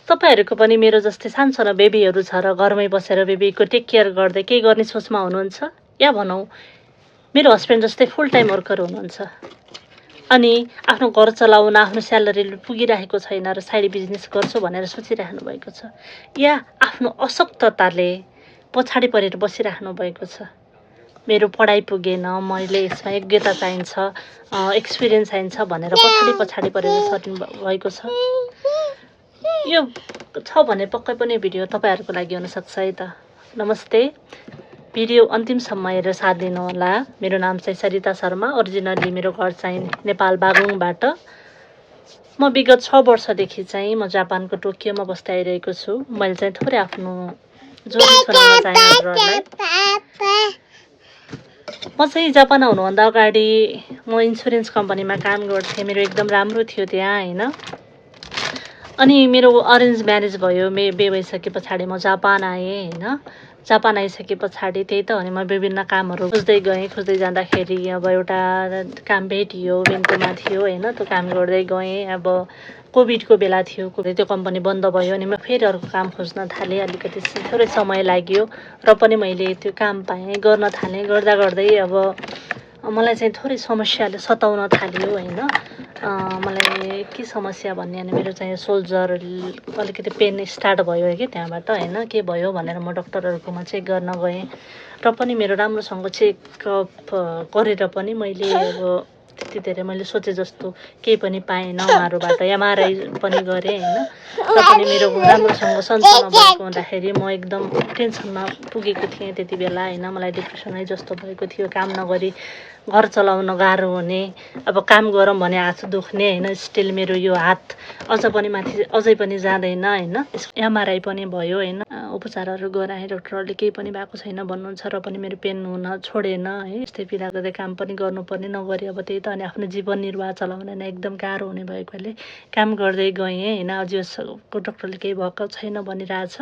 तपाईहरुको पनि मेरो जस्तै सानसानो बेबीहरु छ र घरमै बसेर बेबीको टेक केयर गर्दै केही गर्ने सोचमा हुनुहुन्छ या भनौं मेरो हस्बेन्ड जस्तै फुल टाइम वर्कर हुनुहुन्छ अनि आफ्नो घर चलाउन आफ्नो स्यालेरी पुगिरहेको छैन र साइड बिजनेस गर्छु भनेर सोचिराख्नु भएको छ या आफ्नो अशक्तताले पछाडी परेर बसिराख्नु भएको छ मेरो पढाइ पुगेन मैले यसमा योग्यता चाहिन्छ एक्सपिरियन्स चाहिन्छ भनेर पछाडी परेर सर्नु भएको छ यो छ भने पक्कै पनि भिडियो तपाईहरुको लागि हुन सक्छ है त नमस्ते भिडियो अन्तिमसम्म हेरेर साथ दिनु होला मेरो नाम चाहिँ सरिता शर्मा ओरिजिनली मेरो घर चाहिँ नेपाल बागलुङबाट म विगत 6 वर्षदेखि चाहिँ म जापानको टोकियोमा बस्दै आइरहेको छु मैले चाहिँ थोरै आफ्नो जोडी सुनाउन चाहे हजुरहरुलाई म चाहिँ जापान आउनुभन्दा अगाडि म इन्स्योरेन्स कम्पनीमा काम गर्थेँ मेरो एकदम राम्रो थियो त्यहाँ हैन अनि मेरो अरेन्ज म्यारेज भयो बे भइसके पछाडी म जापान आएँ हैन जापान आइसके पछाडी त्यही त अनि म विभिन्न कामहरु खोज्दै जाँदाखेरि अब एउटा काम भेटियो बेङ्कमा थियो हैन त्यो काम गर्दै गएँ अब कोभिडको बेला थियो त्यो कम्पनी बन्द भयो अनि म फेरि अर्को काम खोज्न थालेँ अलिकति थोरै समय लाग्यो र पनि मैले त्यो काम पाएँ गर्न थालेँ गर्दै अब मलाई चाहिँ थोरै समस्याले सताउन थाल्यो हैन मलाई के समस्या भन्ने अनि मेरो चाहिँ सोल्जर अलिकति पेन स्टार्ट भयो कि त्यहाँबाट हैन के भयो भनेर म डाक्टरहरुकोमा चेक गर्न गएँ र पनि मेरो राम्रोसँग चेकअप गरेर पनि मैले अब त्यति धेरै मैले सोचे जस्तो केही पनि पाएन उहाँहरुबाट एमआरआई पनि गरे हैन र पनि मेरो राम्रोसँग सन्चो नभएको हुँदाखेरि म एकदम टेन्सनमा पुगेको थिएँ त्यति बेला हैन मलाई डिप्रेसनै जस्तो भएको थियो काम नगरी घर चलाउन गाह्रो हुने अब काम गरौँ भने हात दुख्ने हैन स्टिल मेरो यो हात अझै पनि जाँदैन हैन एमआरआई पनि भयो हैन उपचारहरु गराए डाक्टरले केही पनि भएको छैन भन्नुहुन्छ र पनि मेरो पेन हुन छोडेन है यस्तै पीडा गर्दै काम पनि गर्नुपर्ने नगरी अब त्यही त अनि आफ्नो जीवन निर्वाह चलाउन नै एकदम गाह्रो हुने भएकोले काम गर्दै गएँ हैन अझैसम्म डाक्टरले केही भएको छैन भनिरहेछ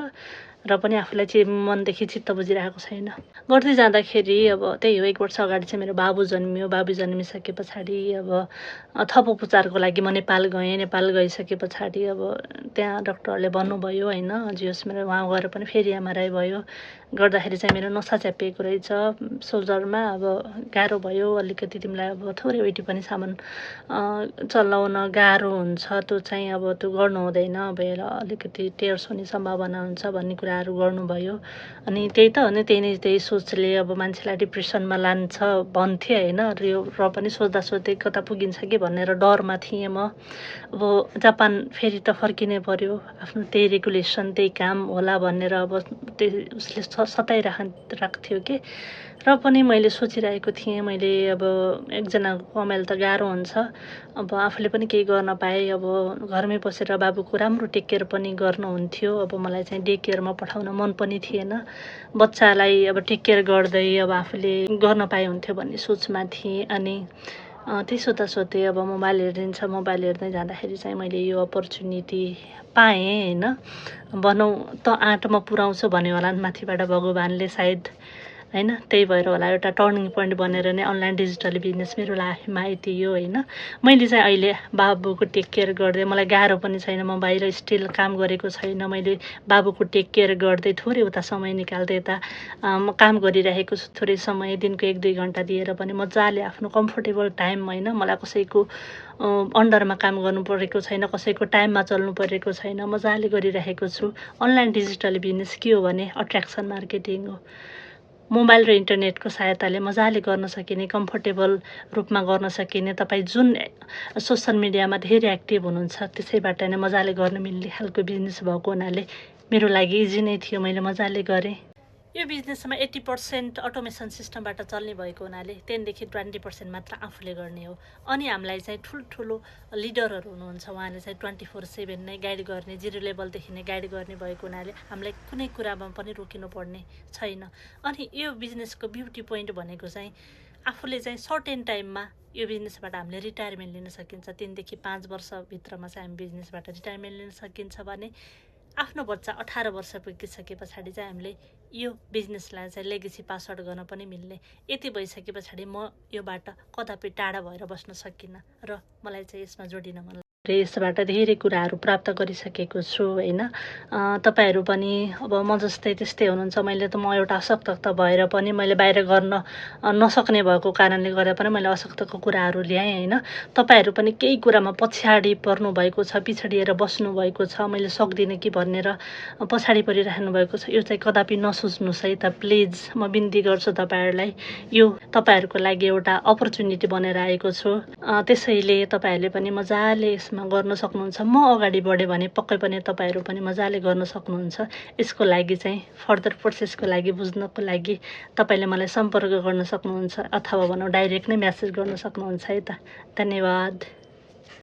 र पनि आफूलाई चाहिँ मनदेखि चित्त बुझिरहेको छैन गर्दै जाँदाखेरि अब त्यही हो 1 वर्ष अगाडि चाहिँ मेरो बाबु जन्मियो बाबु जन्मिसके पछाडी अब थप उपचारको लागि म नेपाल गएँ नेपाल गइसके पछाडी अब त्यहाँ डाक्टरले भन्नुभयो हैन हजुर मेरो वहाँ गएर पनि फेरि एमआरआई भयो गर्दाखेरि चाहिँ मेरो नसा च्यापिएको रहेछ सोल्जरमा अब गाह्रो भयो अलिकति तिमीलाई अब थोरै वेटी पनि सामान चलाउन गाह्रो हुन्छ त्यो चाहिँ अब त्यो गर्नु हुँदैन भएर अलिकति टेर्स हुने सम्भावना हुन्छ भन्ने कुराहरु गर्नुभयो अनि त्यही त अनि त्यही सोचले अब मान्छेलाई डिप्रेसनमा लान्छ भन्थे हैन र पनि सोच्दै कता पुगिन्छ कि भनेर डरमा थिएँ म अब जापान फेरि त फर्किनै पर्यो आफ्नो त्यही रेगुलेसन त्यही काम होला भनेर अब उसले सताइराख्थ्यो के र पनि मैले सोचिरहेको थिएँ मैले अब एकजना कमाइल त गाह्रो हुन्छ अब आफूले पनि केही गर्न पाए अब घरमै बसेर बाबुको राम्रो टेक केयर पनि गर्नुहुन्थ्यो अब मलाई चाहिँ डे केयरमा पठाउन मन पनि थिएन बच्चालाई अब टेक केयर गर्दै अब आफूले गर्न पाए हुन्थ्यो भन्ने सोचमा थिएँ अनि त्यसो त सोधे अब मोबाइल हेर्दै जाँदाखेरि चाहिँ मैले यो अपर्च्युनिटी पाएँ हैन भनौं त आँटमा पुर्याउँछु भन्यो होला माथिबाट भगवानले सायद हैन त्यही भएर होला एउटा टर्निङ पोइन्ट बनेर नै अनलाइन डिजिटल बिजनेस मेरो लाइफमा आइदियो हैन मैले चाहिँ अहिले बाबुको टेक केयर गर्दै मलाई गाह्रो पनि छैन म बाहिर स्टिल काम गरेको छैन मैले बाबुको टेक केयर गर्दै थोरै उता समय निकाल्दै यता म काम गरिरहेको छु थोरै समय दिनको 1-2 घण्टा दिएर पनि मजाले आफ्नो कम्फर्टेबल टाइम हैन मलाई कसैको अन्डरमा काम गर्नु परेको छैन कसैको टाइममा चल्नु परेको छैन मजाले गरिरहेको छु अनलाइन डिजिटल बिजनेस के हो भने अट्र्याक्सन मार्केटिङ हो मोबाइल र इन्टरनेटको सहायताले मजाले गर्न सकिने कम्फर्टेबल रूपमा गर्न सकिने तपाई जुन सोशल मिडियामा धेरै एक्टिभ हुनुहुन्छ त्यसैबाट नै मजाले गर्न मिल्ने खालको बिजनेस भएको हुनाले मेरो लागि इजी नै थियो मैले मजाले गरे यो बिजनेसमा 80% अटोमेसन सिस्टमबाट चल्ने भएको हुनाले 10 देखि 20% मात्र आफूले गर्ने हो अनि हामीलाई चाहिँ ठुलठुलो लिडरहरु हुनुहुन्छ उहाँले चाहिँ 24/7 नै गाइड गर्ने जिरो लेभलदेखि नै गाइड गर्ने भएको हुनाले हामीलाई कुनै कुरामा पनि रोकिनु पर्ने छैन अनि यो बिजनेसको ब्युटी पोइन्ट भनेको चाहिँ आफूले चाहिँ सर्टेन टाइममा यो बिजनेसबाट हामीले रिटायरमेन्ट लिन सकिन्छ 3 देखि 5 वर्ष भित्रमा चाहिँ हामी बिजनेसबाट रिटायरमेन्ट लिन सकिन्छ भने आफ्नो बच्चा 18 वर्ष पुगिसके पछाडी चाहिँ हामीले यो बिजनेसलाई चाहिँ लेगेसी पास आउट गर्न पनि मिल्ने यति भइसके पछाडी म योबाट कदापि टाढा भएर बस्न सकिन्न र मलाई चाहिँ यसमा जोडिन मन यसबाट धेरै कुराहरू प्राप्त गरिसकेको छु होइन। तपाईँहरू पनि अब म जस्तै त्यस्तै हुनुहुन्छ। म एउटा अशक्त भएर पनि मैले बाहिर गर्न नसक्ने भएको कारणले गर्दा पनि मैले अशक्तको कुराहरू ल्याएँ होइन। तपाईँहरू पनि केही कुरामा पछाडि पर्नुभएको छ, पिछडिएर बस्नुभएको छ, मैले सक्दिनँ कि भनेर पछाडि परिराख्नु भएको छ, यो चाहिँ कदापि नसोच्नुहोस् है त प्लिज। म बिन्ती गर्छु तपाईँहरूलाई, यो तपाईँहरूको लागि एउटा अपर्च्युनिटी बनेर आएको छु। त्यसैले तपाईँहरूले पनि मजाले यसमा गर्न सक्नुहुन्छ। म अगाडि बढेँ भने पक्कै पनि तपाईँहरू पनि मजाले गर्न सक्नुहुन्छ। यसको लागि चाहिँ फर्दर प्रोसेसको लागि बुझ्नको लागि तपाईँले मलाई सम्पर्क गर्न सक्नुहुन्छ, अथवा भनौँ डाइरेक्ट नै म्यासेज गर्न सक्नुहुन्छ है त। धन्यवाद।